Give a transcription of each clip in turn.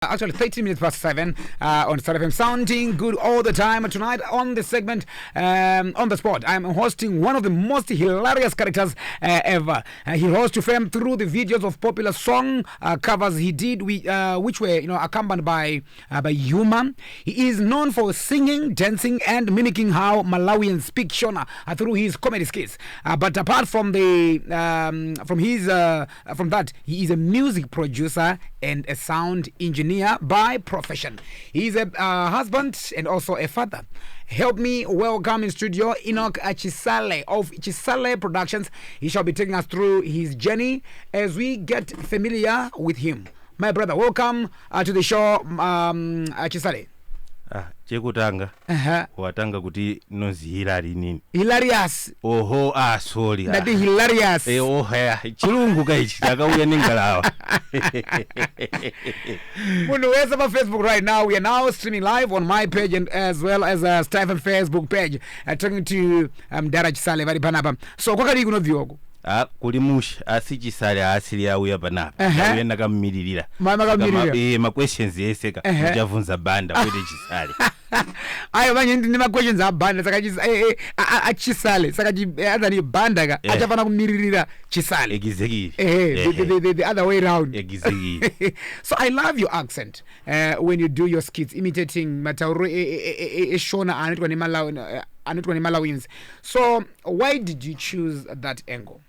Actually 30 minutes past 7 on Star FM, sounding good all the time. Tonight on the segment, on the spot, I'm hosting one of the most hilarious characters ever. He rose to fame through the videos of popular song covers he did, which were accompanied by humor. He is known for singing, dancing, and mimicking how Malawians speak Shona through his comedy skits. But apart from that, he is a music producer and a sound engineer by profession. He is a husband and also a father. Help me welcome in studio Enoch Chisale of Chisale Productions. He shall be taking us through his journey as we get familiar with him. My brother, welcome to the show, Chisale. Chekutanga watanga kuti nozi hilari nini hilarious. Oho, sorry, that is hilarious. Chilungu kaichi takauya ningalawa. Munaweza pa Facebook right now. We are now streaming live on my page and as well as Stephen Facebook page, talking to Dara Chisale vari panapa. So kwakali kuno vyoko kuli mushi asi Chisale asili auya panapa uyenda kammiririra ma questions yeseka mujavunza banda kwete Chisale ayo manje ndi ma questions abanda saka Chisale saka adani banda ka achafana kumiririra Chisale exactly the other way around exactly. So I love your accent when you do your skits imitating matauro Shona anitwa ni Malawians. So why did you choose that angle?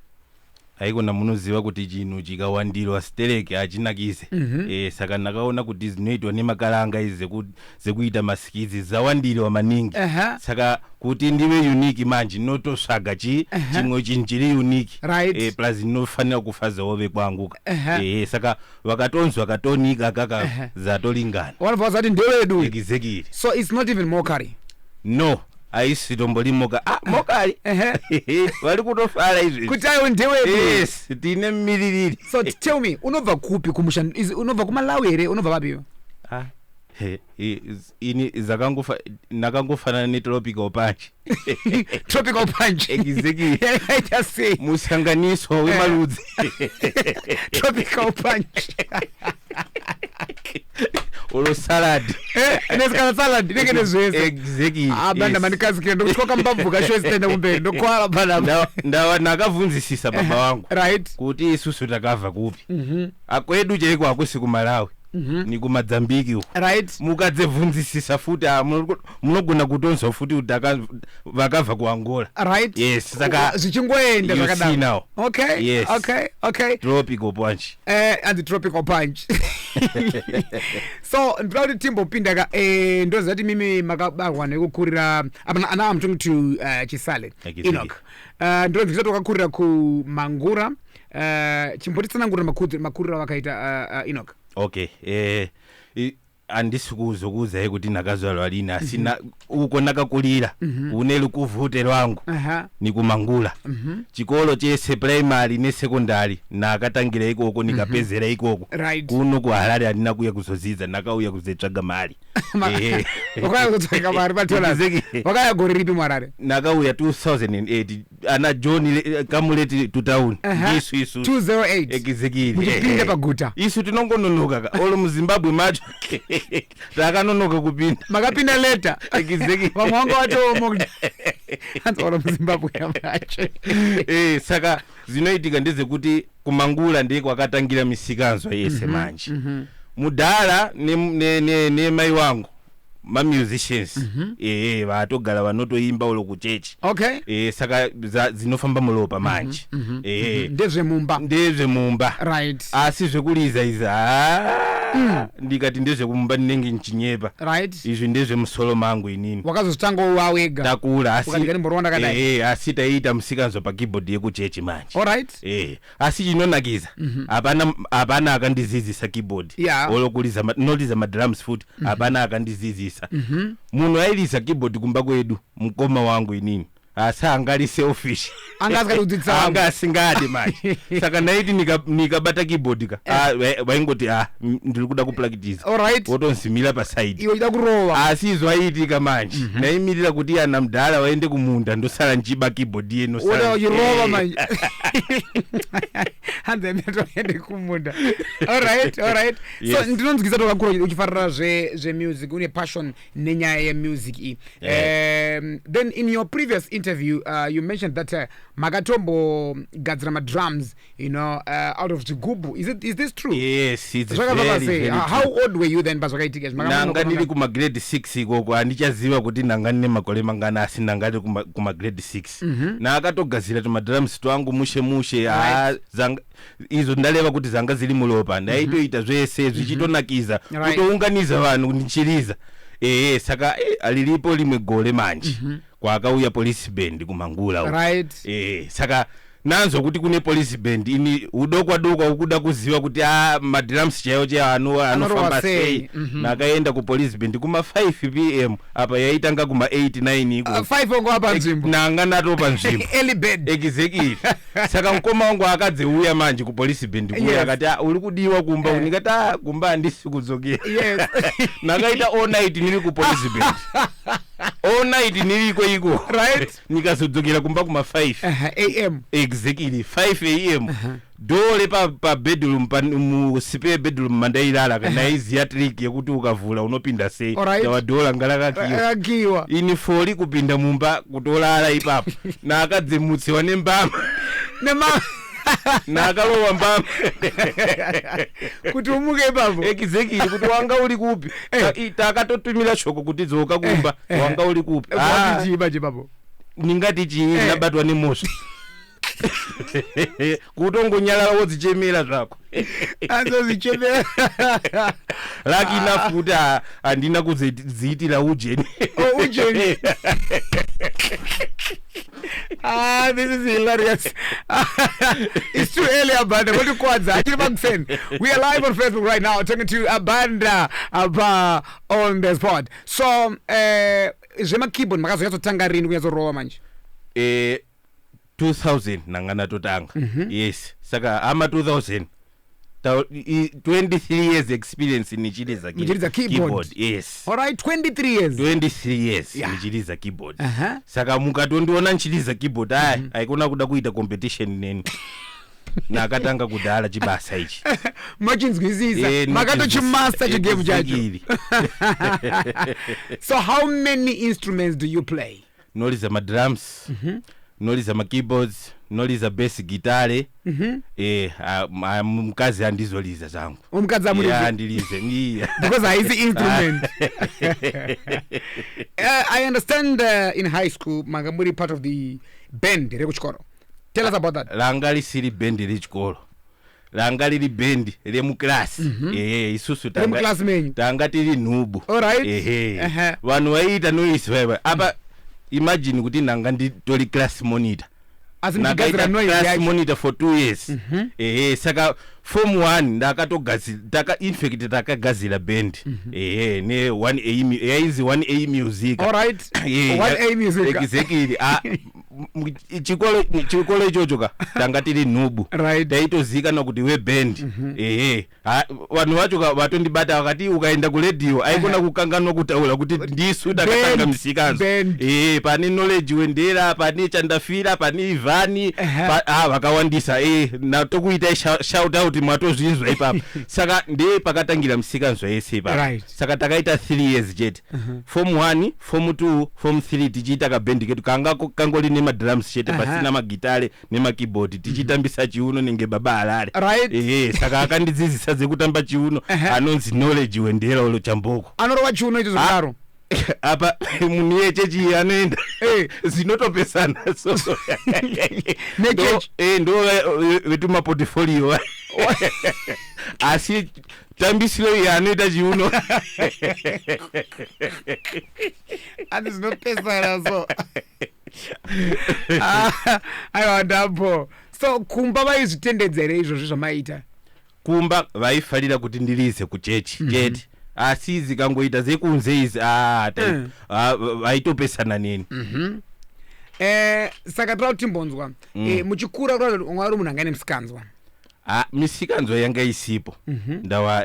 Aikona munoziva kuti chinu chikawandilwa stereke achinakise. Saka nakaona kuti zinoitwa nemakalanga zekuita masikizi zawandilwa maningi. Saka kuti ndiwe unique manje notosvaga chimwe chinhu chiri unique. Right. Plus inofanira kufaza ove kwanguka. Saka vakatonzwa katonika kaka zatolingana. One of us ati ndewedu. Exactly. So it's not even mockery. No. Aisi tomboli mokali wali kutofala izvi kuti ayo ndewe. Yes, tine mmiririri. So tell me, unobva kupi kumusha, unobva kuMalawi ere, unobva wapi? Ini nakangofanana ne tropical punch. Tropical punch. Exactly. Just say musanganiso wemaludzi. Tropical punch. Olo salad. Nesikala salad ndikene zwese. Exactly. Abanda manikazikira ndokuchoka mbamvu kasho stenda kumbeni ndokwala bana. Ndawa nakavunzisisa baba wangu. Right. Kuti isusu takava kupi. Akwedu cheko akusi ku Malawi. Ni ku Mozambique. Right. Mukadzevunzisisa futi munogona kutonza futi utaka vakava ku Angola. Right. Yes, saka zichingoenda zvakadaro. Okay. Yes. Okay. Tropical punch. And the tropical punch. So ndipauti timbo pindaka ndo zati mimi makabarwa nekukurira ana I'm talking to Chisale Enoch. Ndo ndizati wakakurira ku Mangura. Chimbotitsanangurira makurira wakaita Enoch. Okay. Andisi kuzokuza kuti nakazalwa lini asina uko nakakulira uneli kuvute lwangu ni kumangula chikolo chese primary ne secondary nakatangira ikoko nikapezera ikoko kuno ku Harare alina kuya kuzoziza nakauya kuzetsvaga mali wakaya kutsvaga mali patola wakaya gore ripi Harare nakauya 2008 ana John kamuleti to town isu 208 exactly mujipinda paguta isu tinongononoka ka olo mu Zimbabwe macho takanonoka kupinda makapinda leta exactly wamwango watomo olo mu Zimbabwe macho saka zinoitika ndezekuti kumangula ndiko kwakatangira misikanzo yese manje mudala ne mai wangu ma musicians vatogara vanotoimba ulo ku church. Okay. Saka zinofamba mulopa manje ndezve mumba right. Asi zvekuliza iza ndikati ndezve kumumba ndinenge nchinyepa right. Izvi ndezve musolo mangu inini wakazotanga wawega takura asi taita musikanzo pa keyboard yeku church manje. Alright. Asi chinonakiza apana akandidzidzisa keyboard olokuliza noliza ma drums futi apana akandizizisa. Munhu ailiza keyboard kumba kwedu mukoma wangu inini asa angali selfish angazikaludzitsa anga asingadi manje saka naiti nikabata keyboard ka vaingoti ndiri kuda kupractice alright wotonzimira pa side iwe ida kurowa asizoitika manje naimirira kuti ana mdala waende kumunda ndosala njiba keyboard yeno sala yirowa manje hanze ndatoende kumunda alright yes. So ndinonzwiza tokakura uchifarira zve music une passion nenyaya ye music then in your previous interview you mentioned that makatombo gadzira madrums out of chigubu. Is this true? Yes, it's very how old were you then bazvakaitika nanga ndiri kuma grade 6 ikoko andichaziva kuti nanga ndine makore mangana asi nanga ndiri kuma grade 6 na akatogadzira tumadrums twangu mushe izo ndaleva kuti zanga zili mulopa ndaitoita zvese zvichitonakiza kutounganiza vanhu ndichiriza saka alilipo limwe gore manje kwakauya police band kumangula saka nanzo kuti kune police band ini udokwa ukuda kuziva kuti madrums chayo anofamba sei nakaenda ku police band kuma 5 pm apa yaitanga kuma 8 9 iko 5 ongo apa nzimbo nanga nato pa nzimbo early bed exactly saka mkoma wangu akadzeuya manje ku police band kuya akati uli kudiwa kumba unikata kumba andisi kudzokera yes nakaita all night nili ku police band all night niliko iko right nikazodzokera kumba kuma 5 am exactly 5 am dole pa bedroom mu spare bedroom mandailala kana iziya trick yekuti ukavula unopinda sei ya dola ngalakakiwa ini foli kupinda mumba kutolala ipapo na akadzimutsiwa nembama na akalowa mbama kuti umuke ipapo exactly kuti wanga uli kupi takatotumira shoko kuti dzoka kumba wanga uli kupi chiba chipapo ningati chii nabatwa nemoto kutongonyala wodzichemera zvako azozichemera laki nafuti andina kudziitira ujeni ujeni this is hilarious. It's too early, Abanda. What do you call that? We are live on Facebook right now, talking to Abanda on the spot. So, Jema keyboard, makazo yato tanga rini kuyazo rowa manji? 2000 nangana totanga. Yes. Saka ama 2000. 23 years experience nichiliza keyboard. Yes. Alright, 23 years. 23 years nichiliza keyboard. Saka mukatondiona nichiliza keyboard aikona kuda kuita competition neni. Na akatanga kudala chibasa ichi. Machinzwizisa. Makato chimaster chigame chacho. So how many instruments do you play? Noliza ma drums. Noliza ma keyboards. Noliza bass guitar mkazi andizoliza zangu umkazi amuliza andilize because I see instrument. I understand in high school magamuri part of the band rekuchikoro. Tell us about that. Langali siri band rechikoro langali li band lemu class isusu tanga tili nubu. Alright. Vanhu vaita noise wewe apa imagine kuti nanga nditoli class monitor nakaita class monitor for 2 years saka form 1 ndakatogadzira infect takagadzira band ne 1A yaizi 1A music. Alright. 1A music exactly chikolo ichocho tanga tiri nubu taitozika nokuti we band vanhu vacho vatondibata vakati ukaenda ku radio aikona kukanganwa kutaura kuti ndisu takatanga musikanzo pane knowledge wendera pane chandafira pane ivani vakawandisa natokuita shout out mwatozvinzwa ipapo saka ndiye pakatangira musikanzo yese ipapo saka takaita 3 years jet form 1 form 2 form 3 tichiita kabhendi ketu kangoli nemadrums chete pasina magitare nemakeyboard tichitambisa chiuno nenge baba alale saka akandidzidzisa dzekutamba chiuno anonzi knowledge wendera ulo chamboko anorova chiuno icho zvakaro apa munhu yechechi anoenda zinotopesana so ndo vetuma portfolio asi tambisiro yanoita chiuno and zinopesana so aiwandapo. So kumba vaizvitendedzere izvozvo zvamaita kumba vaifarira kuti ndirize kuchechi chete asi zikangoita zekunze izi vaitopesana neni. Saka tira timbonzwa muchikura mwari munhu angane musikanzwa misikanzwa yanga isipo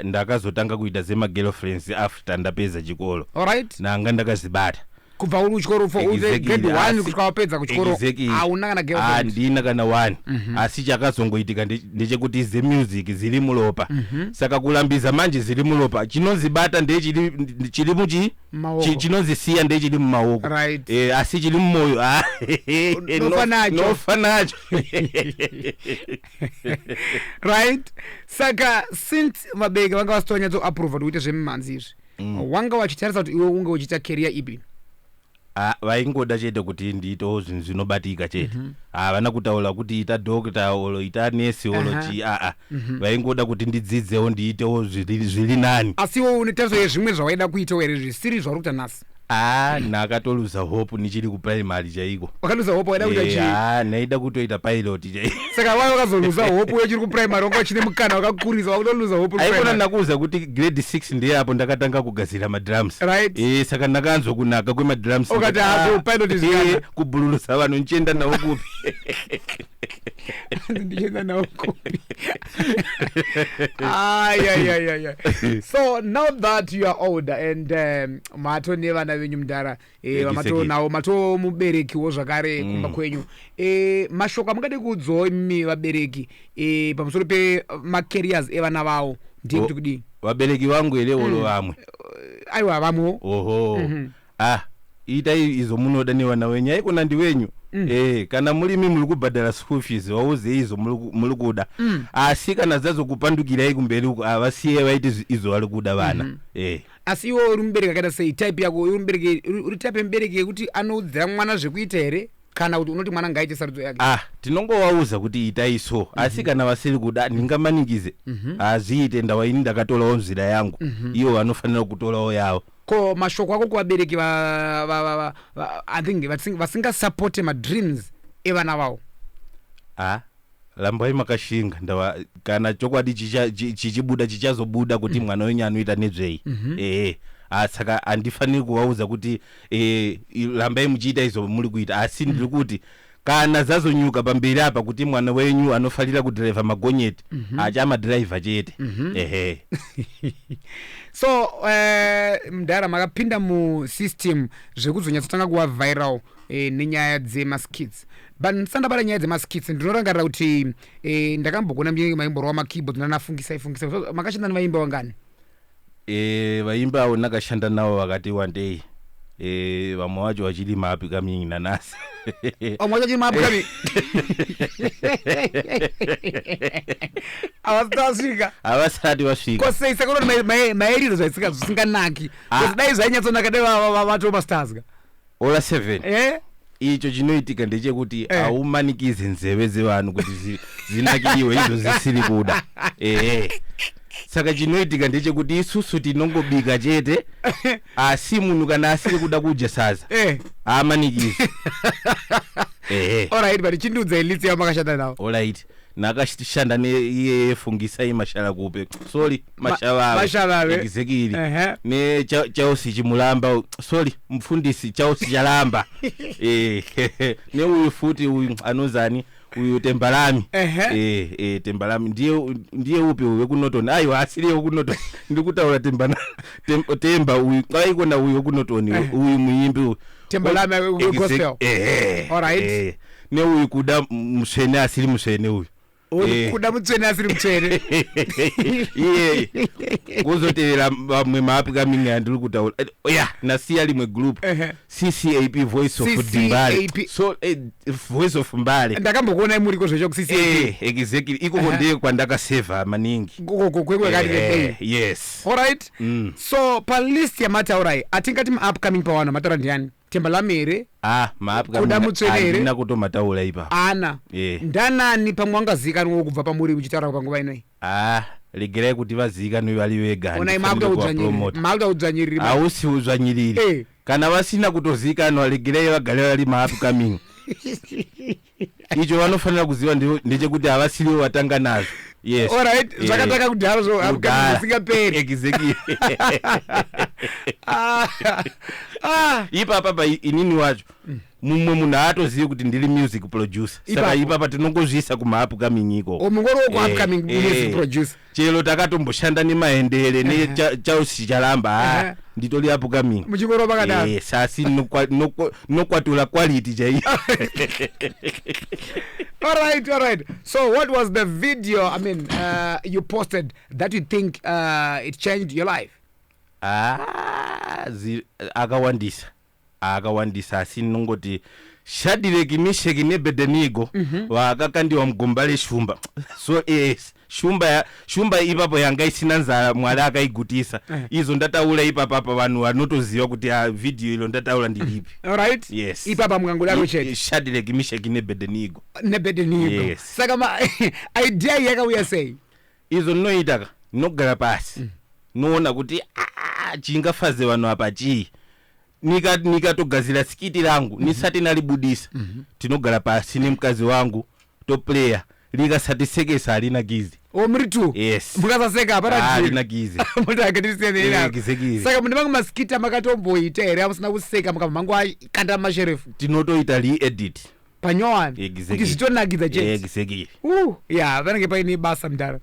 ndakazotanga kuita zemagirlfriends after ndapedza chikolo alright nanga ndakazibata kubva uri kuchikoro grade 1 kusvika wapedza kuchikoro hauna kana girlfriend handina kana 1 asi chakazongoitika ndechekuti zemusic ziri muropa saka kulambiza manje ziri muropa chinozibata chiri muchi chinozisiya ndechiri mumaoko asi chiri mumoyo nofa nacho right. Saka since vabereki vanga vasitonyatso approva kuti uite zvemimhanzi izvi wanga wachitarisa kuti iwe unge uchiita career ipi? vaingoda chete kuti ndiitewo zvinhu zvinobatika chete havana kutaura kuti ita dokta olo ita nesi olo chi vaingoda kuti ndidzidzewo ndiitewo zviri nani. Asi iwe une tariso yezvimwe zvawaida kuitawo here zvisiri zvauri kuita nhasi? nakatoluza hope nichiri kuprimary chaiko. Wakaluza hope waida kuita chii? naida kutoita pilot chaiko. Saka wai wakazoluza hope uchiri kuprimary wanga uchine mukana wakakurisa wakutoluza hope kuprimary. Aikona nakuuza kuti grade 6 ndiye apo ndakatanga kugadzira madrums. Right. Saka ndakanzwa kunaka kwemadrums. Ukati hapo pilot izikana. Kubululusa vanhu nchienda nawo kupi. Ndienda nawo kupi. So now that you are older and mato nevana venyu mudhara vamatonawo mato muberekiwo zvakare kumba kwenyu mashoko amungade kuudzawo imi vabereki pamusoro pemacareers evana vavo ndikuti kudii? Vabereki vangu here olo vamwe aiwa vamwewo itai izo munoda nevana venyu aikona ndi venyu kana mulimi muri kubhadhara school fees wauze izo muri kuda asi kana zazokupandukirai kumberi uko avasiye vaiti izo vari kuda vana asi iwo uri mubereki akaita sei type yako uri type yemubereki yekuti anoudzira mwana zvekuita here kana kuti unoti mwana ngaite sarudzo yake? Tinongowauza kuti itai so asi kana vasiri kuda ndingamanikize azviite ndawaini ndakatorawo nzira yangu iwo vanofanira kutorawo yavo. Ko mashoko ako kuvabereki I think vasingasupporte madreams evana vavo? Lambai makashinga kana chokwadi chichibuda chichazobuda kuti mwana wenyu anoita nezvei saka handifaniri kuvaudza kuti lambai muchiita izvo muri kuita asi ndiri kuti kana zazonyuka pamberi apa kuti mwana wenyu anofanira kudhiraivha magonyeti achamadhiraivha chete. So mudhara makapinda musystem zvekuzonyatsotanga kuva viral nenyaya dzemaskits, but ndisandabata nyaya dzemaskits ndinorangarira kuti ndakambogona mnyengi maimborwa makeyboard nanafungisai makashanda nevaimba vangani? Vaimba avo nakashanda navo vakati one day vamwe vacho vachiri maapi kamingi nanasi. Vamwe vacho vachiri maapi kamingi? havasati vasvika. Kosei saka unoti maeriro zvisinganaki dai zvainyatsonaka dai vato masters ka ola 7 icho chinoitika ndechekuti haumanikize nzeve dzevanhu kuti zinakiriwe izvo zisiri kuda. Saka chinoitika ndechekuti isusu tinongobika chete asi munhu kana asiri kuda kudya sadza haamanikize. Alright, but chindiudza ilitsi yamakashanda nawo. Alright, nakashanda neiye fungisai mashala kupe sorry mashavave exactly ne chausi chimulamba sorry mfundisi chausi chalamba ne uyu futi uyu anozani uyu tembalami tembalami ndiye upi wekunotoni aiwa asiri wekunotoni ndikutaura temba uyu kaikona uyu wekunotoni uyu muimbi tembalami wegospel. Alright, ne uyu kuda musvene asiri musvene uyu kuda mutsvene asiri mutsvene kuzotevera vamwe maapi kamingi andiri kutaura nasiya rimwe group CCAP voice of Dimbale so voice of Mbale ndakambokuonai muri kozvecho kuCCAP exactly ikoko ndiye kwandakaseva maningi yes. Alright, so palist yamataurai atingati maupcoming pawano mataura ndiani? Tembalami here kuda mutsvene here andina kutomataura ipa ndanani pamwe wangazikanwa kubva pamuri uchitaura panguva inoi? regerai kuti vazikanwe vari vega onai makuta udzvanyiriri hausi udzvanyiriri kana vasina kutozikanwa regerai vagare vari maupcoming. Icho vanofanira kuziva ndechekuti havasiriwo vatanga nazvo. Yes. Alright, zvakataka kudhara zvo zvisingaperi. Exactly. Ipapa inini wacho mumwe muna atoziye kuti ndili music producer saka ipapa tinongozvisa kuma upcoming iko omungoro ko upcoming music producer chelo takatomboshanda ni maendele ne chausi chalamba nditori upcoming muchingoro pakadaro sasi nokwatula quality chai. All right. So what was the video, I mean, you posted that you think it changed your life? Akawandisa sinongoti shadireki misheki nebedenigo wakakandiwa mgombale shumba so shumba ipapo yanga isinanza mwali akaigutisa izo ndataula ipapa vanhu vanotoziva kuti video ilo ndataula ndilipi. Alright. Yes. Ipapa mukangula chete shadireki misheki nebedenigo yes. Saka idea yakauya sei izo noitaka nogara pasi noona kuti chingafaze vanhu apa chii nikatogadzira skiti rangu nisati nalibudisa tinogara pasi nemkazi wangu toplayer likasatisekesa alina gizi muri tu yes mukasaseka apana alina gizi saka munhu vangu maskita makatomboita here amusina kuseka mukamhangu akanda masherefu tinotoita re-edit panyowani kuti zvitonakidza chete ya vanenge paine basa mudhara.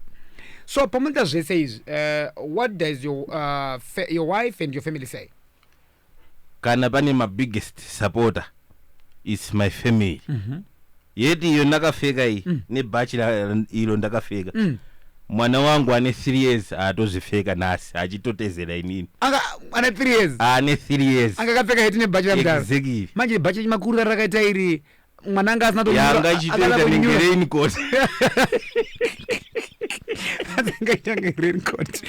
So pamuita zvese izvi what does your wife and your family say? Kana pane my biggest supporter is my family. Yeti iyo ndakafeka iyi nebachira ilo ndakafeka mwana wangu ane 3 years atozvifeka nasi achitotezera inini ane 3 years ane 3 years angakapfeka yeti nebachira mudhara exactly manje bachira makurira rakaita iri mwana anga asina yanga ichitoita nenge raincoat ngaita raincoat.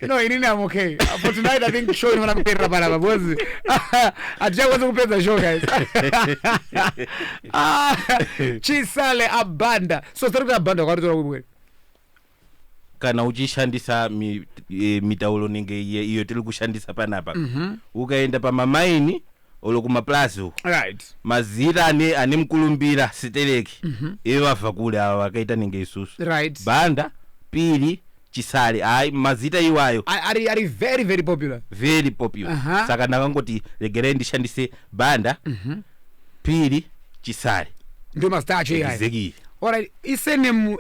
No, inini I'm okay. For tonight I think show inoona kupera panapa because atichakwanisa kupedza show guys. Chisale abanda. So sari abanda kwatotora kubwera. Kana uchishandisa mitauro nenge iyo tiri kushandisa panapa ukaenda pamamaini olo kumaplazo right mazira ane mkulumbira sitereki iwo vabva kule ava vakaita nenge isusu right banda pili Chisale mazita iwayo ari very popular saka ndakangoti regerei ndishandise banda pili Chisale ndio mazita acho iyayo. Alright, isenemu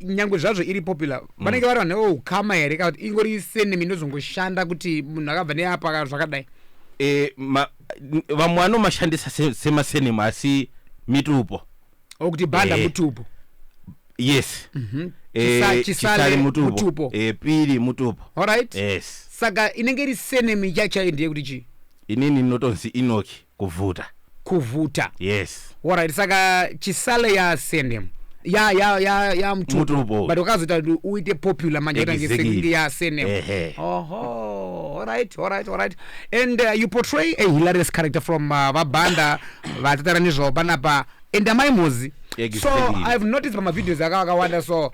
nyangwe zvazvo iri popular vanenge vari vanhu ukama here kana kuti ingori isenemu inozongoshanda kuti munhu akabva neapa zvakadai vamwe vanomashandisa semasenemu asi mitupo okuti banda mutupo yes Chisale mutupo pili mutupo. Alright. Yes. Saka inenge iri senemu yacho ndiye kuti chi inini notonzi Inoki kuvuta. Yes. Alright, saka Chisale ya senemu ya mutupo but ukazoita uite popular manje nge ya senemu. Alright. And you portray a hilarious character from vabanda vatatara nizvo panapa endamaimuzi. So I've noticed from my videos akawanda so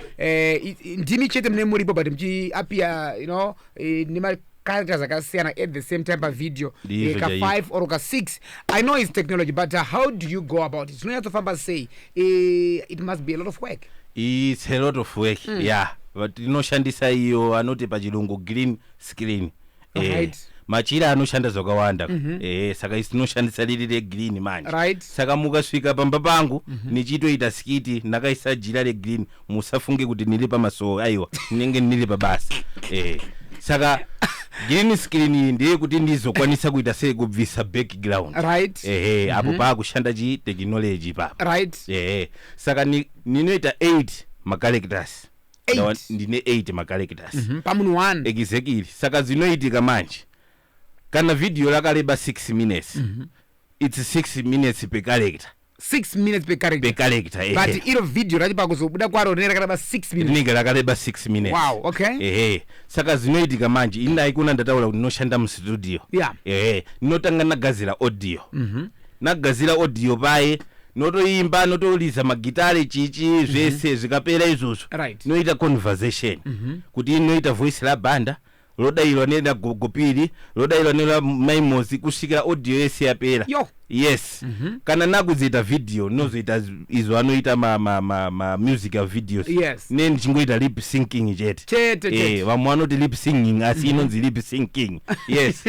ndimi chete mune muripo but mchiapia you know nima characters akasiyana at the same time per video ka 5 or ka 6. I know it's technology but how do you go about it? Zvinoita famba say it must be a lot of work. It's a lot of work. Yeah, but inoshandisa iyo anoti pachilungu green screen. Right. Machira anoshanda zvakawanda saka isinoshandisa riri regreen manje right. Saka mukasvika pamba pangu nichitoita skiti nakaisa jira regreen musafunge kuti niri pamasowo aiwa ninge niri pabasa saka green screen iyi ndiye kuti ndizokwanisa kuita sei kubvisa background right. Apo paakushanda chi technology papa right. Saka ninoita 8 macharacters ndine 8 macharacters pamunhu 1 exactly. Saka zvinoitika manje kana video rakareba 6 minutes it's 6 minutes per character. 6 minutes per character. But iro video rachi pakuzobuda kwaro rakareba 6 minutes rinenge rakareba 6 minutes. Wow, okay. Saka zvinoitika manje inai kuna ndataura kuti ndinoshanda mu studio. Yeah. Ndinotanga nagadzira audio. Nagadzira audio paye notoimba notoliza magitare chichi zvese zvikapera izvozvo right. noita conversation kuti inoita voice la banda lodayilwa nena gopiri lodayilwa nena maimozi kushikira audio yese yapera yes kana nakuzita video nozoita izo anoita ma musical videos neni chingoita lip syncing chete vamwe anoti lip singing asi inonzi lip syncing yes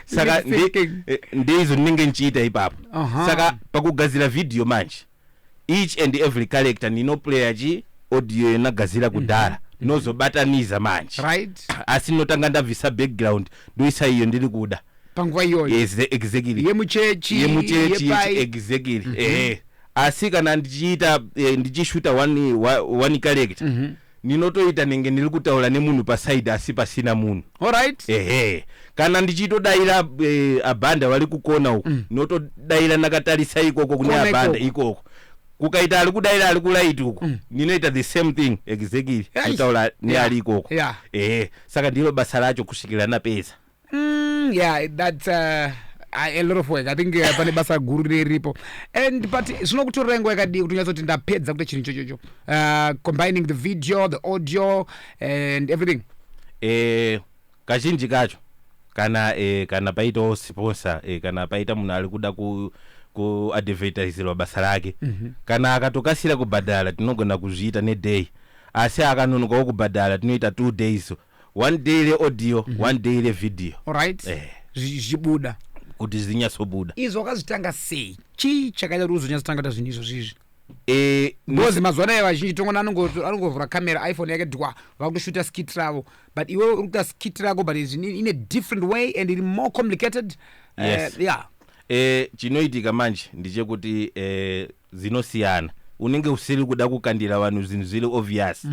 saka ndeizo ndinenge nchiita ipapo saka pakugadzira video manje each and every character ninoplaya chi audio yenagadzira kudhara nozobataniza manje asi notanga ndabvisa background ndoisa iyo ndiri kuda panguva iyoyo yes exactly yemuchechi exactly asi kana ndichiita ndichishuta one character ninotoita nenge ndiri kutaura nemunhu paside asi pasina munhu kana ndichitodayira abhanda vari kukona uku notodayira ndakatarisa ikoko kune abhanda ikoko kukaita ari kudayira ari kulaiti uku ninoita the same thing exactly kutaura neari ikoko saka ndiro basa racho kusvikira napedza. That's a lot of work. I think pane basa guru riripo and but zvinokutorera nguva yakadii kuti unyatsoti ndapedza kuita chinhu ichocho combining the video, the audio and everything. Kazhinji kacho kana paitawo sponsor kana paita munhu ari kuda ku advertiserwa basa rake kana akatokasira kubhadhara tinogona kuzviita neday asi akanonokawo kubhadhara tinoita 2 days, 1 day reaudio 1 day revideo. Zvibuda kuti zinyatsobuda izvo wakazvitanga sei chii chakaita kuti uzonyatsotanga ta zvinhu izvo zvizvi ngozi mazuva anaya vazhinji tongona anongovhura kamera iPhone yake dwa vakutoshuta skit ravo but iwe uri kuita skit rako but is in a different way and it more complicated. Chinoitika manje ndichekuti zinosiyana unenge usiri kuda kukandira vanhu zvinhu zviri obvious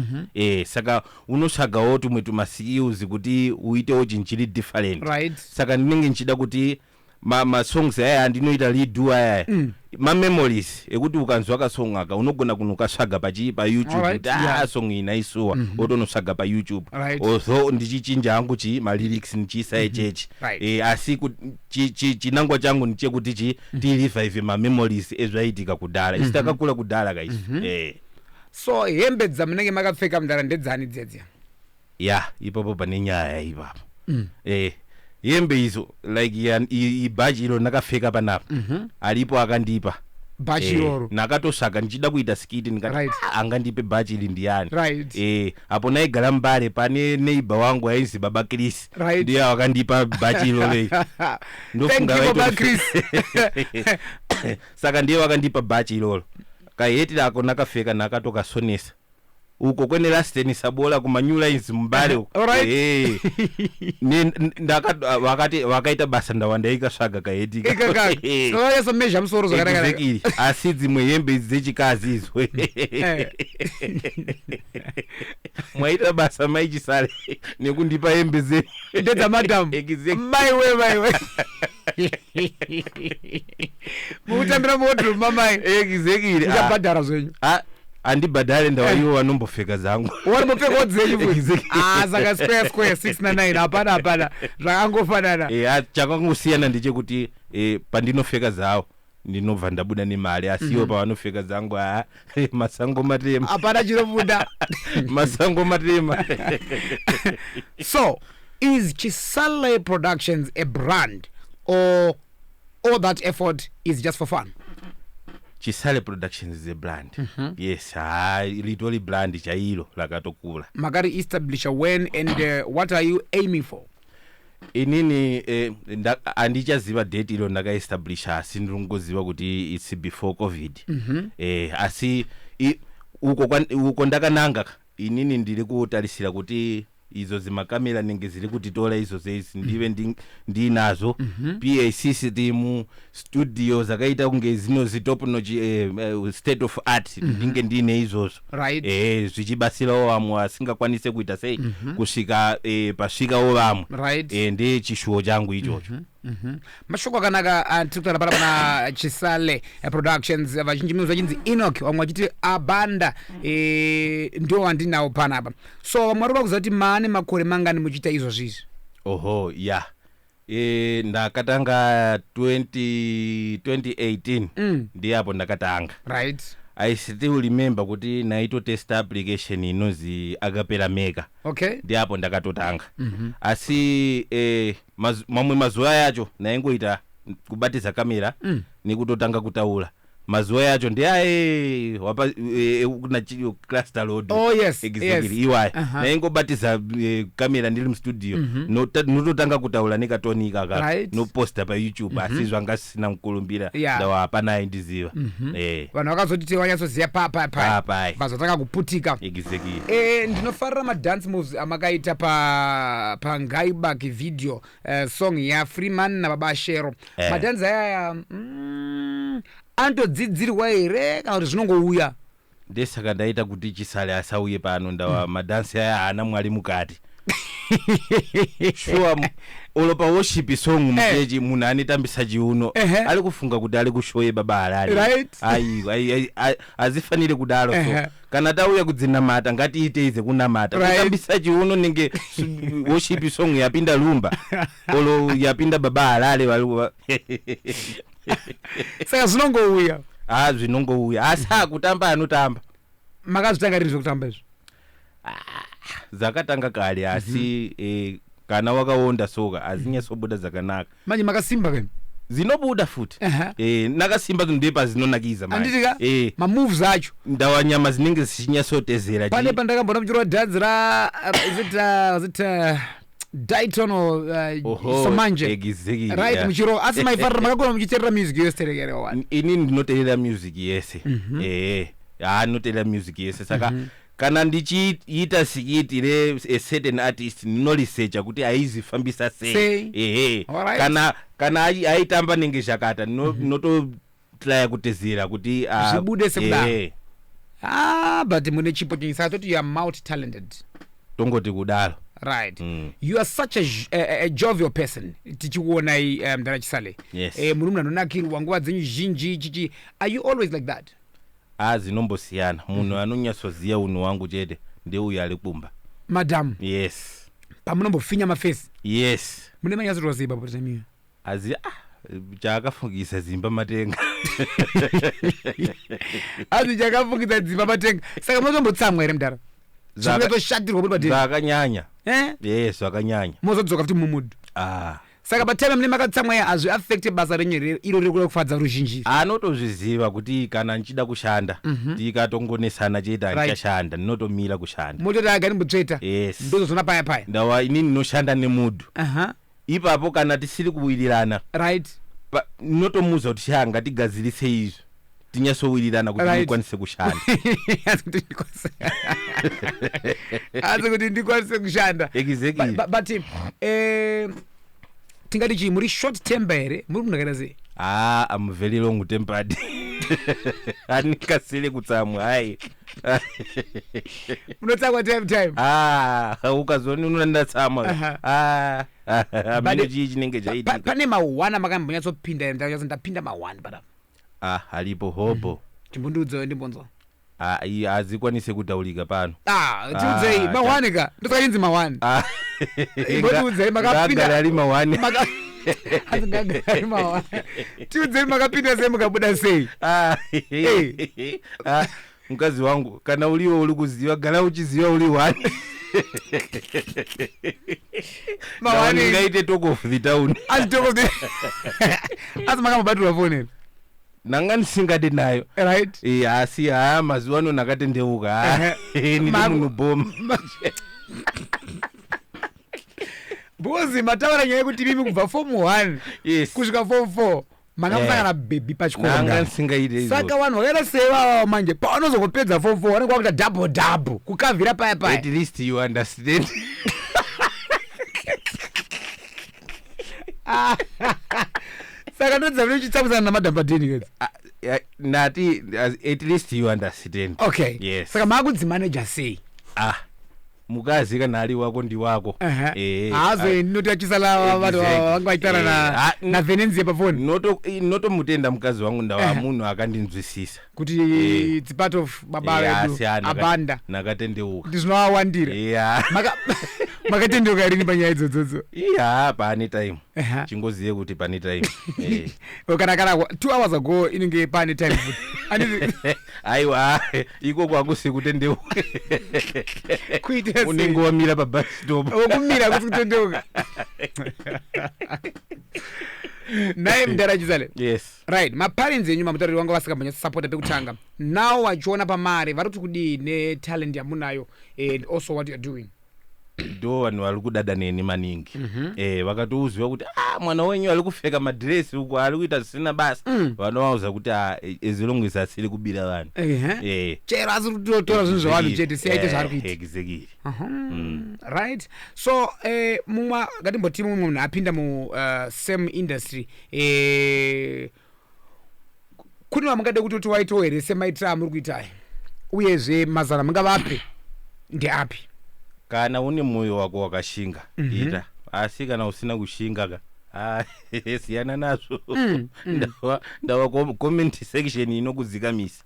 saka unotsvagawo tumwe tumaskills kuti uitewo chinhu chiri different saka ndinenge nchida kuti masongs aya andinoita redo aya mamemories ekuti ukanzwa kasong aka unogona kunokatsvaga pa YouTube kuti song iyi naisuwa otonotsvaga pa YouTube although ndichichinja hangu malyrics ndichiisa echechi asi chinangwa changu ndichekuti tirevive mamemories ezvaitika kudhara isi takakura kudhara kaisi. So hembe dzamunenge makapfeka mudhara ndedzani dzedzi? Ipapo pane nyaya ipapo hembe izo like ibhaji iro nakapfeka panapa alipo akandipa bhaji iroro nakatosvaka ndichida kuita skiti ndikati angandipe bhaji iri ndiani apo naigara mbare pane neighbor wangu ainzi baba Chris ndiye wakandipa bhaji iroro ndofunga Chris saka ndiye wakandipa bhaji iroro kaheti ako nakapfeka nakatokasonesa uko kwene lasteni sabola kumanyula inzi mbale uko wakaita basa ndawanda ikasvaga kahetika so measure musoro zvakanaka asi dzimwe hembe dzechikazi izwe mwaita basa mai Chisale nekundipa hembe ndedza madam maiwe mutambira wardrobe mamai exactly ndabhadhara zvenyu andibhadhare ndawaiwo wanombopfeka dzangu wanombopfeka dzenyu saka square 699 hapana zvakangofanana chakangosiyana ndechekuti pandinopfeka dzawo ndinobva ndabuda nemari asiwo pavanopfeka dzangu masango matema hapana chinobuda masango matema. So is Chisale Productions a brand or all that effort is just for fun? Chisale Productions is a brand. Yes, literally brand chairo lakatokula. Magari establish when and what are you aiming for? Inini andichaziva date ilo ndakaestablish asi ndinongoziva kuti it's before COVID. Asi uko ndakananga inini ndiri kutarisira kuti izo zimakamera nenge ziri kutitora izo zezi ndive ndinazo PA system studio zakaita kunge zino zitop notch state of art ndinge ndine izozo zvichibasirawo vamwe asingakwanise kuita sei kusvika pasvikawo vamwe ndi chishuwo changu ichocho. Mashoko akanaka tiri kutaura pana Chisale Productions vazhinji munhu vachinzi Enoch vamwe vachiti abanda ndio wandinawo panapa so vamwe vari kuziva kuti maane makore mangani muchiita izvo zvizvi? Ndakatanga 2018 ndiye apo ndakatanga I still remember kuti naito test application inozi akapera mega. Okay. Ndi apo ndakatotanga. Asi mamwe mazuwa yacho naingoita kubatiza kamera nikutotanga kutaula. Mazuwa yacho ndi wapa kuna cluster load. Oh yes. Exactly. Iwai. Naingobatiza kamera ndili mu studio. Nototanga kutaula nikatonika ka. No posta pa YouTube asizwa ngasina mkulumbira ndawa apana indiziva. Vanhu vakazoti wanyasoziya pa bazotanga kuputika. Exactly. Ndinofarira ma dance moves amakaita pa Ngaibak video song ya Freeman na Baba Shero. Ma dance aya antodzidzirwa here kana kuti zvinongouya. Ndesaka ndaita kuti Chisale asauye pano ndawa madansi aya haana mwali mukati. Sure olopa worship song muchechi munhu anetambisa chiuno ali kufunga kuti ali kushoye baba alali. Ayi azifanire kudalo so kana tauya kudzinamata ngatiite ize kunamata kutambisa chiuno nenge worship song yapinda lumba olo yapinda baba alali wali. Saka zvinongouya. Zvinongouya asi akutamba anotamba. Makazvitanga rizvo kutamba izvo? Zakatanga kale asi kana wakaonda soka azinyasobuda zakanaka. Manje makasimba kani? Zinobuda futi. Nakasimba ndepa zinonakiza manje. Anditika ma moves acho. Ndawa nyama zinenge zichinyasotezera. Pane pandakambona mchiro dance ra is it Dayton Somanje. Exactly. Right mchiro asi maifarira makakona mchiterera music yesterekere wani. Ini ndinoterera music yese. Ndinoterera music yese saka kana ndichiita sikiti le a certain artist ndinolisecha kuti aizifambisa sei. Kana aitamba nenge zvakata noto try kutezera kuti zvibude sekudaro. But mune chipo chinisa toti you are multi talented. Tongoti kudaro. Right. You are such a jovial person. Tichiona Mdana Chisale. Yes. Munumna nonakirwa nguva dzenyu zhinji chichi. Are you always like that? Zinombosiyana. Munhu anonyasoziya unhu wangu chete ndeuyo ali kumba. Madam. Yes. Pamunombofinya mafesi. Yes. Mune manyasoziwa ziba potamiyo. Chakafungisa dzimba matenga. Chakafungisa dzimba matenga. Saka munotombotsamwa here mudara. Zvakatoshatirwa kuti padeni. Zvakanyanya. Yes, zvakanyanya. Mozodzoka kuti mumudu. Saka patime mune makatsamwa ya azvi affect basa renyu iro riri kufadza ruzhinji. Anotozviziva kuti kana nchida kushanda tikatongonesana chete ndichashanda ndinotomira kushanda. Mototi agani mbutsveta. Yes. Ndozozona paya. Ndawa inini ndinoshanda nemudu. Ipapo kana tisiri kuwirirana. Right. Ndinotomuudza kuti shanga tigadzirise izvo. Tinyasowirirana kuti ndikwanise kushanda. Asi kuti ndikwanise kushanda. Exactly. But tingati chi muri short temper here muri munhu sei? I'm very long tempered. Anikasile kutsamwa hai. Unotsamwa time. Ukazoni unondatsamwa. Bado chinenge chaitika. Pane mawana makambonyatsopinda ndapinda mawana bada. Alipo hobo. Chimbundudze ndimbonzo. Azikwanise kutaulika pano. Tiudzei mawanika. Ndosayinzi mawani. Tiudzei makapinda ali mawani. Azingagari mawani. Tiudzei makapinda sei mukabuda sei? Mkazi wangu kana uliwo uli kuziwa gala uchiziwa uli wani. Mawani ngaite talk of the town. Talk of the. Makamabadura phone. Nanga nisingade nayo. Right. Asi mazuwa ano nakatendeuka. Ni munhu boma. Bozi mataura nyaya kuti mimi kubva form 1 kusvika form 4 makamsangana baby pachikora. Nanga nisingaite izvo. Saka vanhu vakaseva manje paanozokupedza form 4 vanenge vakuita double kukavhira paya. At least you understand. Saka ndodza vile chitsamusana namadhambateni kedzi. Nati at least you understand. Okay. Yes. Saka makudzimanager sei? Mukazi kana ali wako ndi wako. Noti achisala vanhu vanga vaitana na Venenzia pafoni. Notomutenda mukazi wangu ndawa munhu akandinzwisisa. Kuti it's part of baba vedu abanda. Nakatendeuka. Kuti zvinovawandira. makatendoka rini panyaya idzodzo? Iya pane time chingoziye kuti pane time kana 2 hours ago inenge pane time aiwa iko kwakusi kutendeuka kuita unenge wamira pa bus stop kumira kuti kutendeuka. Naye mdara Chisale. Yes. Right, maparents enyu mamutariri wanga vasikambanya support pekutanga. Now wachiona pamare vari kuti ne talent yamunayo and also what you are doing. Do vanhu vari kudada neni maningi. Vakatiuziva kuti mwana wenyu ari kupfeka madress uko ari kuita zvisina basa. Vanovauza kuti as long as asiri kubira vanhu. Chero asi kutotora zvinhu zvavanhu chete siyaite zvaari kuita. Exactly. Right. So mumwe ngatimboti mumwe munhu apinda mu same industry kune vamungade kuti waitawo here semaitira muri kuita uyezve mazana mungavape ndeapi? Kana une moyo wako wakashinga ita, asi kana usina kushinga siyana nazvo. Ndawa comment section inokudzikamisa.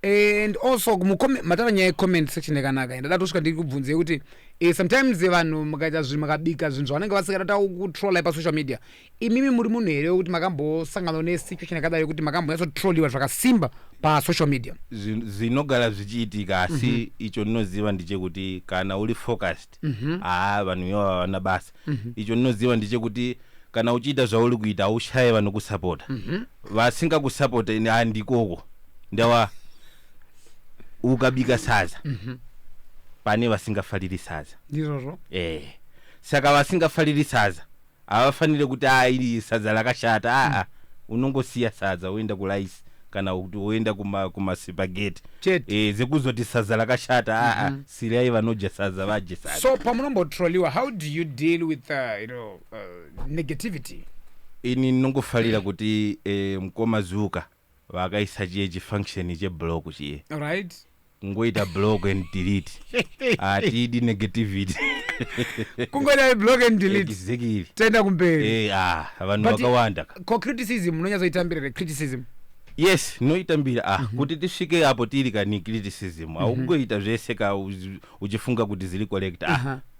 And also matava nyaya comment section yakanaka ndada tosvika ndiri kubvunze kuti sometimes vanhu mukaita zvinhu makabika zvinhu zvavanenge vasikatata kutrolla pa social media, imimi muri munhu here kuti makambosangana nesituation yakadai yekuti makambonyatsotrolliwa zvakasimba pa social media? Zvinogara zvichiitika asi icho ndinoziva ndechekuti kana uri focused vanhu ivo havana basa. Icho ndinoziva ndechekuti kana uchiita zvauri kuita aushaye vanokusapota. Vasingakusapota handikoko ndawa ukabika sadza pane vasingafariri sadza ndizvozvo. Saka vasingafariri sadza havafanire kuti iri sadza rakashata. Unongosiya sadza woenda kuraisi kana kuti woenda kumasipageti dzekuzoti sadza rakashata. Siriai vanodya sadza vadye sadza. So pamunombotrolliwa, how do you deal with negativity? Ini ndinongofarira kuti mkomazuka vakaisa chiye chifunction cheblog chiye. Alright. Ngoita blog and delete. Atidi negativity. Kungoita blog and delete. Exactly. Tenda kumberi. Vanhu vakawanda. Ko criticism munonyazoitambira criticism. Yes, noitambira kuti tisvike apo tiri kani criticism. Aukungoita zvese ka uchifunga kuti ziri correct.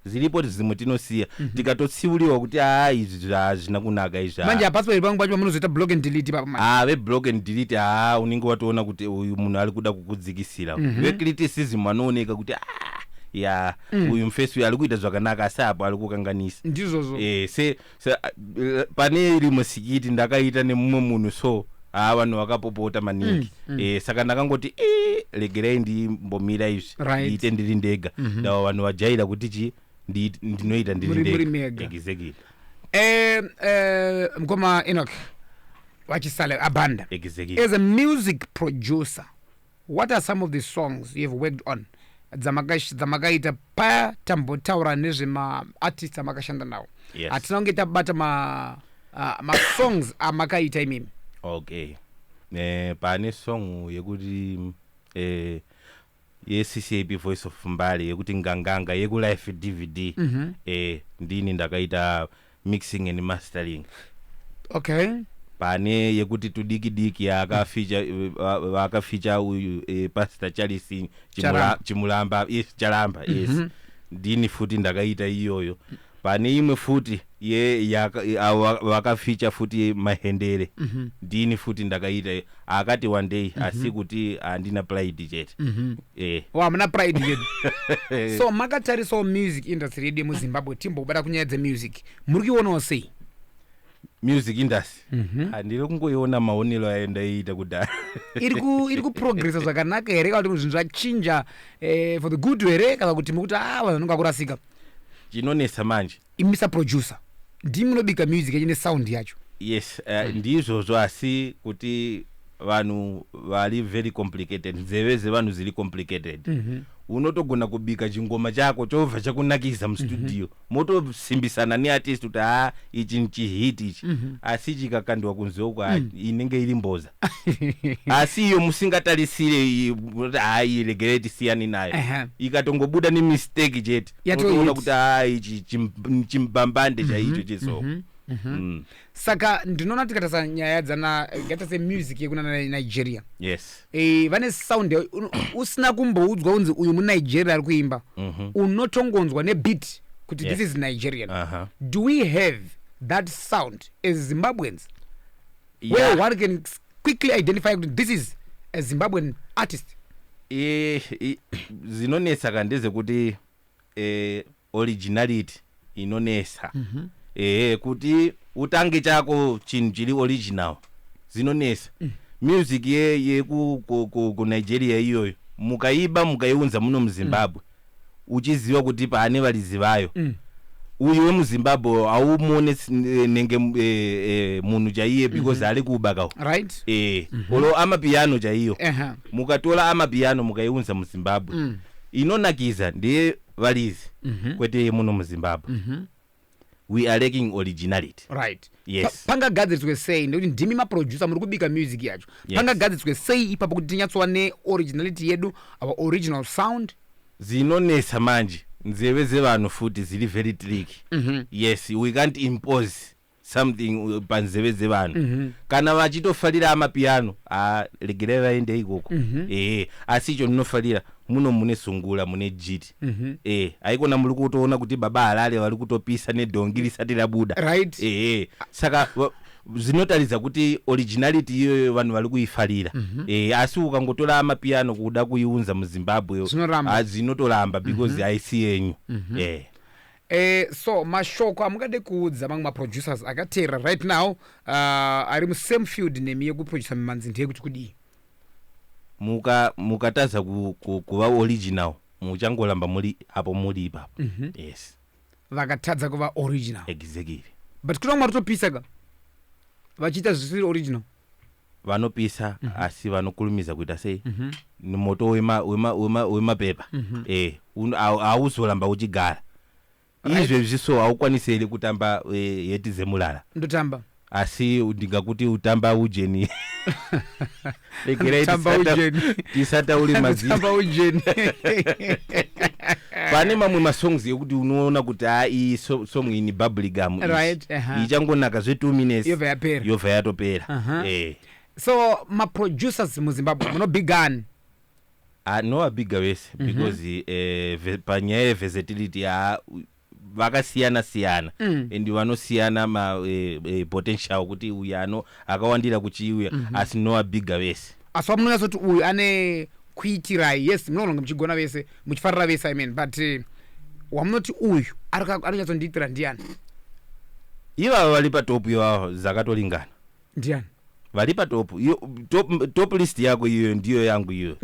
Zilipo zimwe tinosiya tikatotsiuliwa kuti izvi zvazvina kunaka izvi. Manje apasi pangu pacho munozoita blog and delete papa. Ve blog and delete unenge watoona kuti uyu munhu ari kuda kukudzikisira. Ve criticism anooneka kuti uyu mufesi uyu ari kuita zvakanaka asi apo ari kukanganisa. Ndizvozvo. Pane rimwe sikiti ndakaita nemumwe munhu so vanhu vakapopota maningi. Saka ndakangoti regerai ndimbomira izvi ndiite ndiri ndega. Ndawa vanhu vajaira kuti chi ndinoita ndiri ndega. Exactly. Mkoma Enoch Chisale abanda. Exactly. As a music producer, what are some of the songs you have worked on dzamakaita pa tambotaura nezvema artists amakashanda nawo? Hatina kunge tabata ma songs amakaita imimi. Okay. Pane song yekuti CCAP Voice of Mbali yekuti nganganga yeku live DVD. Ndini ndakaita mixing and mastering. Okay. Pane yekuti tudiki akafeature uyu Pastor Charles Chimulamba Chalamba. Ndini futi ndakaita iyoyo. Pane imwe futi wakafeature futi Mahendere. Ndini futi ndakaita akati one day asi kuti andina pride chete. Muna pride chete. So makatarisa music industry yedu muZimbabwe timbobata kunyaya dzemusic muri kuionawo sei? Music industry handiri kungoiona maonero aendaita kudhara. iri kuprogressa zvakanaka here kana kuti zvinhu zvachinja for the good here kana kuti mukuti vanhu vanonga kurasika? Chinonesa manje imisa producer ndimi munobika music yachine sound yacho. Yes, ndizvozvo asi kuti vanhu vari very complicated, nzeve dzevanhu ziri complicated. Unotogona kubika chingoma chako chobva chakunakisa mustudio motosimbisana neartist kuti ichi nchihit ichi asi chikakandwa kunze uko inenge iri mboza. Asi iyo musingatarisire kuti regerei tisiyani nayo. Ikatongobuda nemistake chete unotoona kuti ichi chimbambande chaicho cheso. Saka ndinoona tikatasa nyaya dzana gata se music yekuna Nigeria. Yes. Vane sound usina kumboudzwa unzi uyu muNigeria ari kuimba. Unotongonzwa ne beat kuti this is Nigerian. Do we have that sound as Zimbabweans? Where one can quickly identify this is a Zimbabwean artist. Zinonesa kandeze kuti originality inonesa. Kuti utange chako chinhu chiri original zinonesa. Music ye ku Nigeria iyoyo mukaiunza muno muZimbabwe uchiziva kuti paane valizivayo. Uyu wemuZimbabwe aumuone nenge munhu chaiye because ali kubaka. Right. Olo amapiano chaiyo. Mukatola amapiano mukaiunza muZimbabwe. Inonakiza ndiye valizi kwete muno muZimbabwe. We are lacking originality. Right. Yes. Panga gadzirwe sei ndikuti ndimi ma producer muri kubika music yacho. Panga gadzirwe sei ipapo kuti tinyatswa ne originality yedu, our original sound. Zinonesa manje nzeve zevanhu futi zili very tricky. Yes, we can't impose something panzeve zevanhu. Kana vachitofalira amapiano legerera ende ikoko. Asicho ndinofalira muno mune sungula mune jiti. Haikona muri kutoona kuti baba alale vari kutopisa nedongi risati rabuda. Right. Saka zinotariza kuti originality iyoyo vanhu vari kuifalira. Asi ukangotora amapiano kuda kuiunza muZimbabwe zinotoramba because haisi yenyu. So mashoko amungade kuudza mamwe maproducers akatera right now ari mu same field nemi yekuproducer mimanzi ndiye kuti kudii. Mukataza kuva original muchangolamba muri apo muri ipapo. Yes. Vakatadza kuva original. Exactly. But kuna marutopisa ka vachita zvisiri original. Vanopisa asi vanokulumiza kuita sei ni moto wemapepa. Auzoramba uchigara. Izvo zviso haukwanisiri kutamba yeti zemulala. Ndotamba. Asi ndingakuti utamba ujeni. Utamba ujeni. Tisata uli mazina. Utamba ujeni. Pane mamwe masongs yekuti unoona kuti iyi song ini bubblegum. Right. Ichangonaka zve 2 minutes. Yobva yatopera. So ma producers mu Zimbabwe muno big gun. No a bigger ways because panyaya versatility vakasiyana siyana and vanosiyana potential kuti uyu akawandira kuchiuya asi no a bigger ways. Aswa munonyaso kuti uyu ane kuitirai. Yes, munonga muchigona vese muchifarira vese I mean, but wamunoti uyu anonyatso ndiitira ndiani? Iva vari patop yavo zakatolingana. Ndiani? Vari patop. Top list yako iyo ndiyo yangu iyo.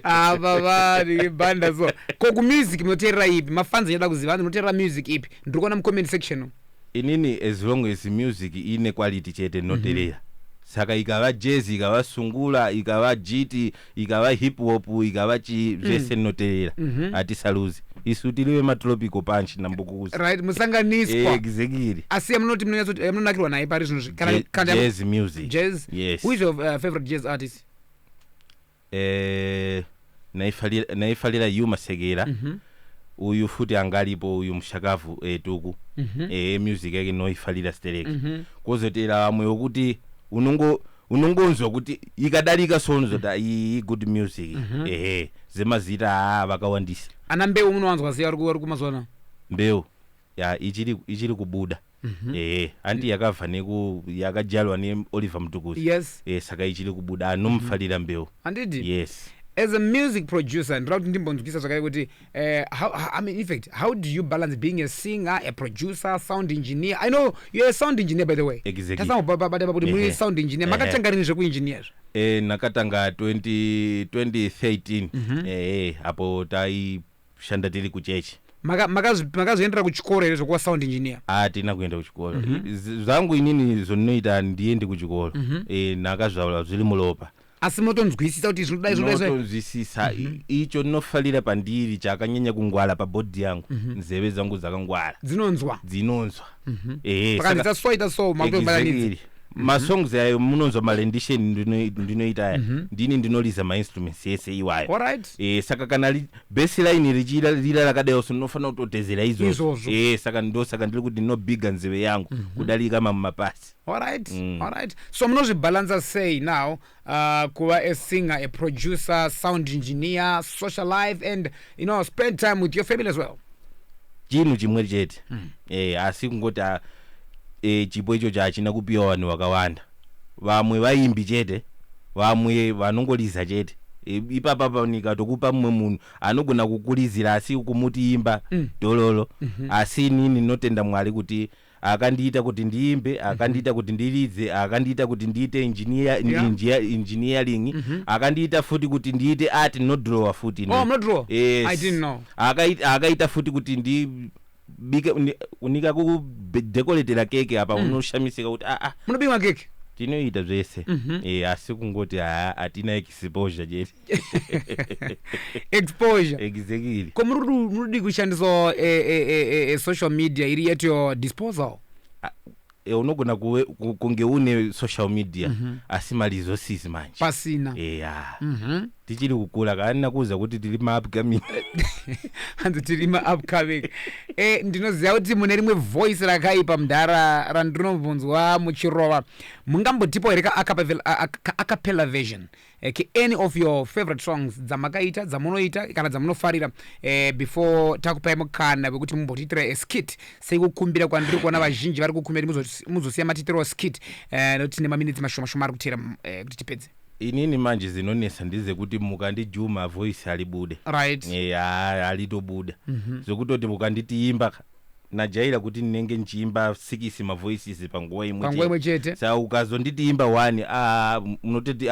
Baba ni banda so. Koku music mnotera ipi? Mafanza yada kuziva mnotera music ipi? Ndrukona mu comment section. Inini as long as music ine quality chete noterea. Saka ikava jazz, ikava sungula, ikava jiti, ikava hip hop, ikava zvese noteera. Ati saluzi. Isutiliwe matropical punch na mbukuzi. Right, musanganiswa. Exactly. Asi mnoti mnonakirwa naye pari zvino. Jazz music. Jazz. Yes. Who is your favorite jazz artist? Naifalira Yuma Segera. Uyu futi angalipo uyu mshakavu tuku. Music yake noifalira stereki. Kozotera amwe okuti unongonzwa kuti ikadalika sonzo da good music. Zemazita vakawandisa. Ana mbeu munowanzwa siya ari kumazwana. Mbeu ya ichiri kubuda. Anti yakabva yakajalwa ne Oliver Mtukuzi. Yes. Saka ichiri kubuda anomfalira mbeu. Andidi. Yes. As a music producer and route ndimbonzukisa zvakare kuti I mean in fact how do you balance being a singer, a producer, sound engineer? I know you're a sound engineer by the way. Exactly. Tasa baba kuti muri sound engineer. Makatanga rini zvekuengineer? Nakatanga 2013. Apo taishanda tiri kuchechi. Makazoendera kuchikoro here zvokuva sound engineer? Tina kuenda kuchikoro. Zvangu inini zvoninoita ndiende kuchikoro. Nakazvaura zviri muropa. Asi motonzwisisa kuti zvinodai notonzwisisa icho ndinofalira pandiri chakanyanya kungwara pabhodhi yangu. Nzeve dzangu dzakangwara dzinonzwa pakandisa swaita so exactly. ma songs ayo munonzo malendisheni ndinoita ndini ndinoliza ma instruments yese iwayo. Alright. Saka kana baseline lila lakadeo sonofana utotezera izo. Saka ndili kuti no bigger nzewe yangu kudalika mapasi. Alright. Alright. So mnozvibalansa say now kuva a singer, a producer, sound engineer, social life, and spend time with your family as well. Chinu chimwe chete. Asi kungoti chipo icho chachina kupiwa vanhu vakawanda. Vamwe vaimbi chete, vamwe vanongoliza chete. Ipapa nikatokupa mumwe munhu anogona kukulizira asi kumuti imba dololo. Asi nini notenda Mwari kuti akandiita kuti ndiimbe, akandiita kuti ndilidze, akandiita kuti ndiite engineering, akandiita futi kuti ndiite art no drawer futi. Oh, no drawer. Yes. I didn't know. Akaita futi kuti unika ku decoratera keke apa unoshamisika kuti munobima keke tinoita zvese. Asi kungoti atina exposure chete. Exposure. Exactly. Ko murudi kushandisa social media iri at your disposal. Unogona kunge une social media asi mali resources manje pasina. Tichiri kukula kana nakuza kuti tiri ma upcoming. Hanzi tiri ma upcoming. Ndinoziva kuti mune rimwe voice rakaipa mudhara randinovhunzwa muchirova. Mungambotipo here acapella version. Any of your favorite songs dzamakaita dzamunoita kana dzamunofarira before takupai mukana wekuti mumbotiitira skit sekukumbira kwandiri kuona vazhinji vari kukumbira muzosiya matitiro skit nokuti nemaminitsi mashoma ari kutera kuti tipedze. Inini manje zinonesa ndize kuti mukandijuma voice alibude. Right. Alitobuda. Zokutoti mukanditiimba najaira kuti ninenge nchiimba 6 ma voices panguwa imwe chete. Sa ukazonditiimba 1 munoteti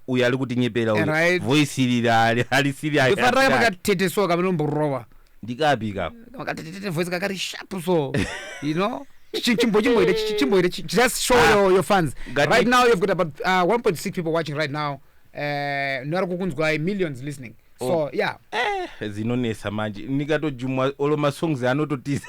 uya ali kuti nyepera voice ilira ali serious. Ifanira makatetesoka munomborova. Ndikapika. Makatetete voice kakari sharp so chimbo just show your fans. Right now you've got about 1.6 people watching right now. Nora kukunzwa millions listening. So yeah. Zinonesa manje nikatojumwa all my songs anototiza.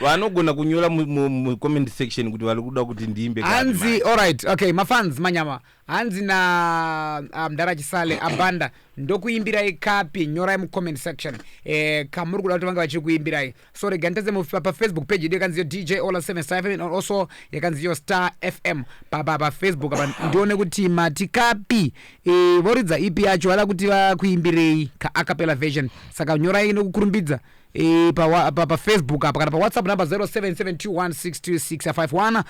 Vanogona kunyola mu comment section kuti vari kuda kuti ndiimbe Hanzi. Alright, okay, my fans manyama Hanzi na mdara Chisale abanda ndokuimbirai kapi nyorai mu comment section kamuri kuda kuti vanga vachiri kuimbirai. So reganteze mu Facebook page yedu yakanziyo DJ Ola 7 and also yakanziyo Star FM pa Facebook apa ndione kuti mati kapi voridza ipi yacho vala kuti vakuimbirei ka acapella version. Saka nyorai nokukurumbidza pa Facebook apa kana pa WhatsApp number 0772162651.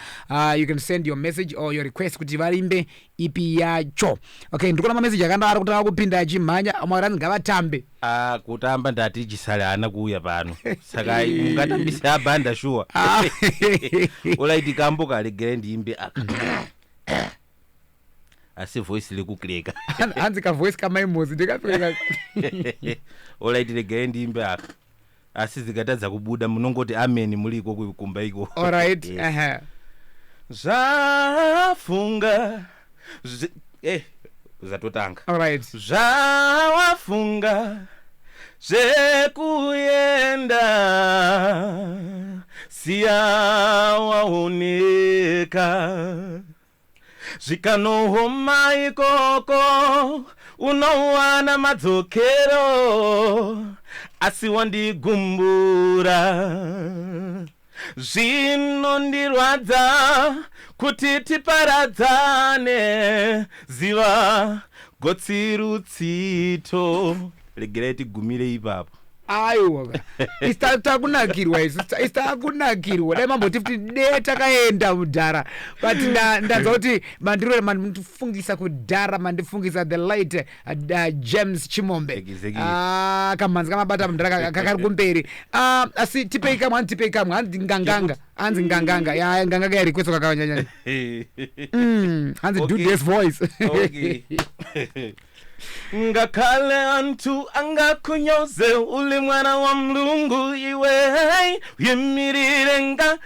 You can send your message or your request kuti varimbe ipi yacho. Okay, ndikona ma message akandara kuti akupinda achimhanya amaranzi ngavatambe. Kutamba ndati Chisale ana kuuya pano. Saka ungatambisa abanda sure. Olaiti kamboka alegere ndiimbe asi voice likukleka. Hanzi ka voice kama emozi ndikapeka. Olaiti legere ndiimbe asi zikatadza kubuda munongoti amen muliko kukumba iko. Alright. Zvafunga zatotanga. Alright. Zvawafunga zvekuyenda siyawaoneka zvikanohoma ikoko unowana madzokero asi wandigumbura zvinondirwadza kuti tiparadzane ziva gotsirutsito regerai tigumire ipapo. Aiwa takunakirwa isu takunakirwa dai mamboti kuti de takaenda mudhara but ndanza kuti mandiro mandifungisa kudhara mandifungisa the light James Chimombe kamanzi kamabata mudhara kakari kumberi asi tipei kamwe hanzi nganganga ya nganganga ya request kakanyanya hanzi do this voice. Okay. Ngakale antu angakunyoze uli mwana wa Mlungu iwe yemirire nga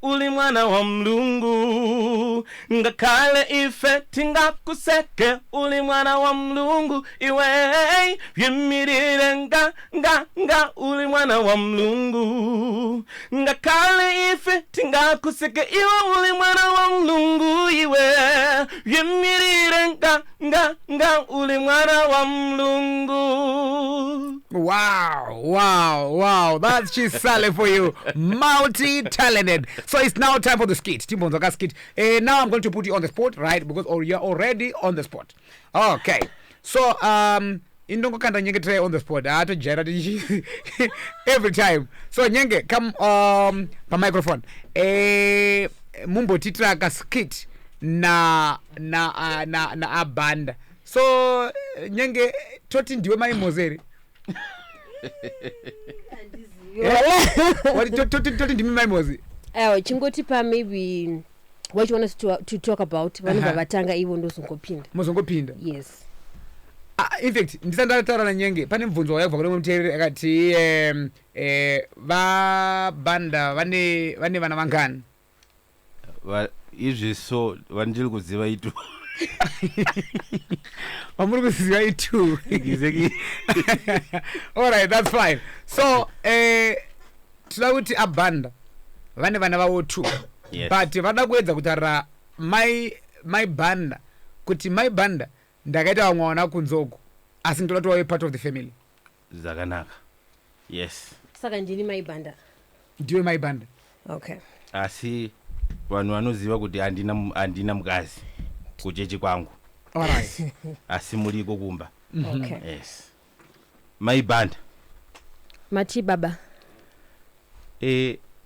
uli mwana wa Mlungu ngakale ife tingakuseke uli mwana wa Mlungu iwe yemirire nga uli mwana wa Mlungu ngakale ngakale ife tingakuseke iwe uli mwana wa Mulungu iwe yemirire nga uli mwana wa Mulungu. Wow, that's Chisale for you. Multi-talented. So it's now time for the skit. Timbonzoka skit. Now I'm going to put you on the spot, right? Because you're already on the spot. Okay. So, indongo kanda nyenge try on the spot. I have to jera every time. So nyenge, come pa microphone. Mumbo titra ka skit na abanda. So nyenge toti ndiwe mai mozeri. What toti ndimi mai mozi? Chingoti pa maybe what you want us to talk about. Vanu babatanga ivo ndo sungopinda. Muzongopinda. Yes. In fact, ndisandataura na nyenge pane mvunzo wayabva kune muteereri akati vabanda vane vana vangani? Izvi so vandiri kuziva itu. Vamuri kuziva itu. Alright, that's fine. So tinoda kuti abanda vane vana vavo 2. Yes. But vada kuedza kutarira my banda kuti my banda ndakaita vamwe vana kunzoku asi ndoda kuti part of the family. Zakanaka. Yes. Saka ndini my banda. Ndiwe my banda. Okay. Asi vanhu vanoziva kuti handina mukazi kuchechi kwangu. Alright. Asi muliko kumba. Okay. Yes. My banda. Mati baba.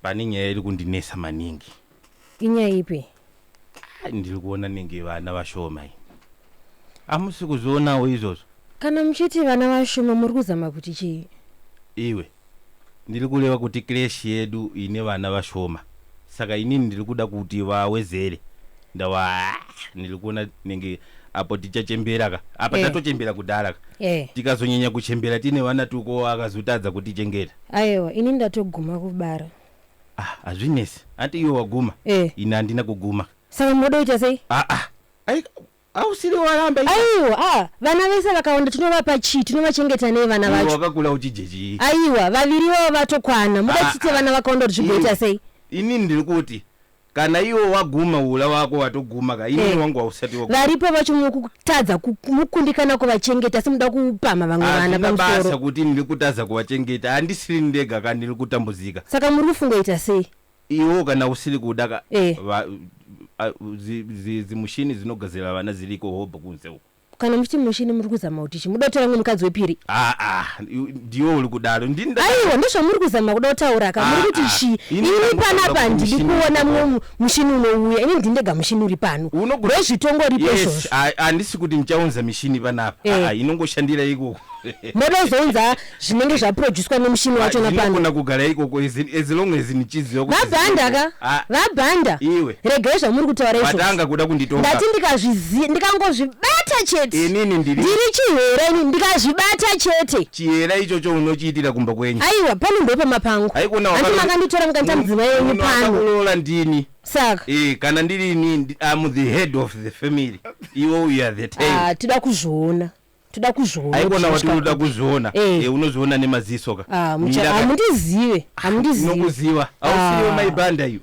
Pane nyaya iri kundinesa maningi. Inyaya ipi? Ndiri kuona ninge vana vashoma. Amusi kuzoonawo izvozvo. Kana muchiti vana vashoma muri kuzama kuti chii? Iwe ndiri kureva kuti kreshi yedu ine vana vashoma. Saka inini ndiri kuda kuti vawezere. Ndiri kuona ninge apo tichachembera apa tatochembera kudhara tikazonyanya kuchembera tine vana tuko akazotadza kutichengeta. Aiwa ini ndatoguma kubara. Hazvinesi ati iwe waguma. Ine handina kuguma. Saka munoda kuita sei? Ausiri waramba. Aiwa vana vese vakawanda tinovapa chii tinovachengeta nei vana vacho. Wakakula uchijechi. Aiwa vaviri vavo vatokwana muda tite vana vakaunda kuti zvigoita sei? Inini ndiri kuti kana iwo waguma ula wako watoguma ka inini wangu ausati wako. Varipo vacho mukutadza mukundikana kuvachengeta simuda kupama vamwe vana pamusoro. Basa kuti ndiri kutadza kuvachengeta handisiri ndega kana ndiri kutambudzika. Saka muri kufungoita sei? Iwo kana usiri kudaka zimushini dzinogadzira vana ziriko hobho kunze uko. Kana muchiti mushini muri kuzama kuti chi muda kutora mukadzi wepiri? Ndiwo uri kudaro. Aiwa ndizvo muri kuzama kuda kutaura ka muri kuti chi ini panapa ndiri kuona mumwe mushini unouya ini ndindega mushini uri pano. Ndozvitongo ripo izvozvo. Yes, handisi kuti ndichaunza mishini panapa. Inongoshandira ikoko. Modozounza zvinenge zvaproducedwa nemushini wacho napano. Inogona kugara ikoko as long as nichiziva kuti vabhanda vabhanda. Iwe regai zvamuri kutaura izvo. Watanga kuda kunditonga. Ndati ndikazviziva ndikangozvibata chete. Inini ndiri chihera ini ndikazvibata chete. Chihera ichocho unochiitira kumba kwenyu. Aiwa pano ndo pamapangu. Handi makanditora mukandita mudzimai yenyu pano. Unokulola ndini. Saka kana ndiri ini I'm the head of the family. Iwo you are the tail. Tida kuzviona. Aikona wati unoda kuzviona. Unoziona nemaziso ka. Hamundizive. Nokuziva. Ausiyo maibanda iyo.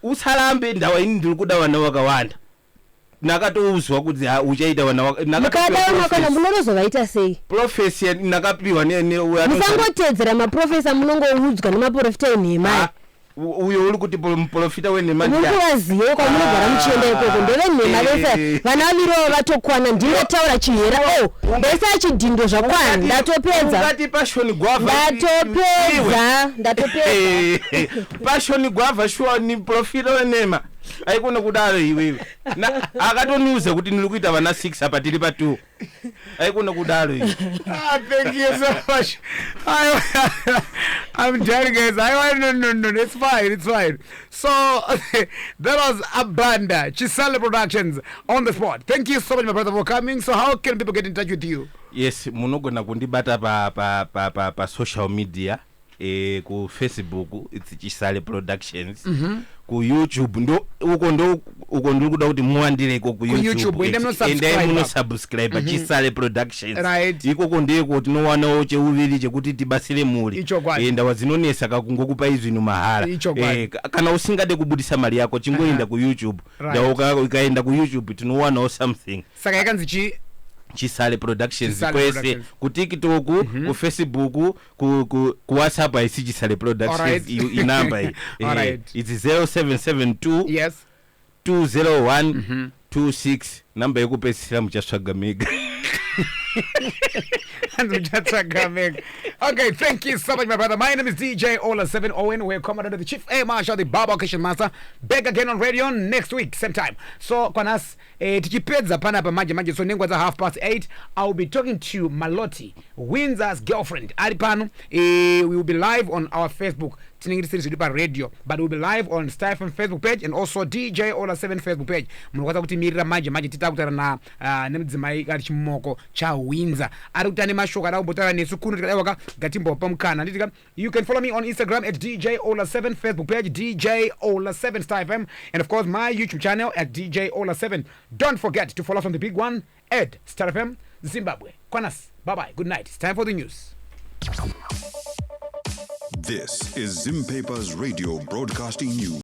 Usarambe ndawa ini ndiri kuda vana vakawanda. Nakatouzwa kuti uchaita vana mukadaona kana munozovaita sei? Professor nakapiwa musangotedzera maprofesa munongoudzwa nemaprofita enhema. Uyo uri kuti muprofita wenhema mukuvaziva kwamunogara muchienda ikoko ndevenhema vese vana vavirivo vatokwana ndingataura chihera ndese achidhindo zvakwana ndatopedza passion guava sure ni profita wenhema aikona kudaro iwewe akatoniuza kuti ndiri kuita vana 6 apa tiri pa2 aikona kudaro iwe. Thank you so much. I'm telling guys, no, it's fine. So that was Abanda Chisale Productions on the spot. Thank you so much, my brother, for coming. So how can people get in touch with you? Yes, munogona kundibata pa social media ku Facebook it's Chisale Productions. Ku YouTube ndo uko ndikuda kuti muwandireko ku YouTube ende muno subscribe Chisale Productions. Right. Iko ndiko tinowana cheuviri chekuti tibasire muli enda wazinonesa kakungokupa izvinu mahala kana usingade kubudisa mali yako chingoenda ku YouTube ndaoka ukaenda ku YouTube tinowana something saka yakanzi Chisale Productions kwese ku TikTok ku Facebook ku WhatsApp isi Chisale Productions inamba it's 0772 yes 201 26 namba yekupesira muchasvaga mega. Okay, thank you so much, my brother. My name is DJ Ola 7 Owen. We're coming under the Chief Air Marshal, the Baba Occasion Master. Back again on radio next week, same time. So, Kwanas, Tikipedza Panapa Maji. So, Nengwaza 8:30. I'll be talking to Maloti, Windsor's girlfriend. Aripano. We will be live on our Facebook. Radio, but we'll be live on Stephen Facebook page and also DJ Ola 7 Facebook page. Mnaweza kutimirira maji titakutana na nemdzimai kali chimoko cha Windsor. Arutani mashoka na ubotara nesu kunu tikalewa gatimbo pamkana. Nditika you can follow me on Instagram at DJ Ola 7 Facebook page DJ Ola 7 Stephen and of course my YouTube channel at DJ Ola 7. Don't forget to follow us on the big one at Star FM Zimbabwe. Kwanas, bye bye. Good night. It's time for the news. This is Zim Papers Radio Broadcasting News.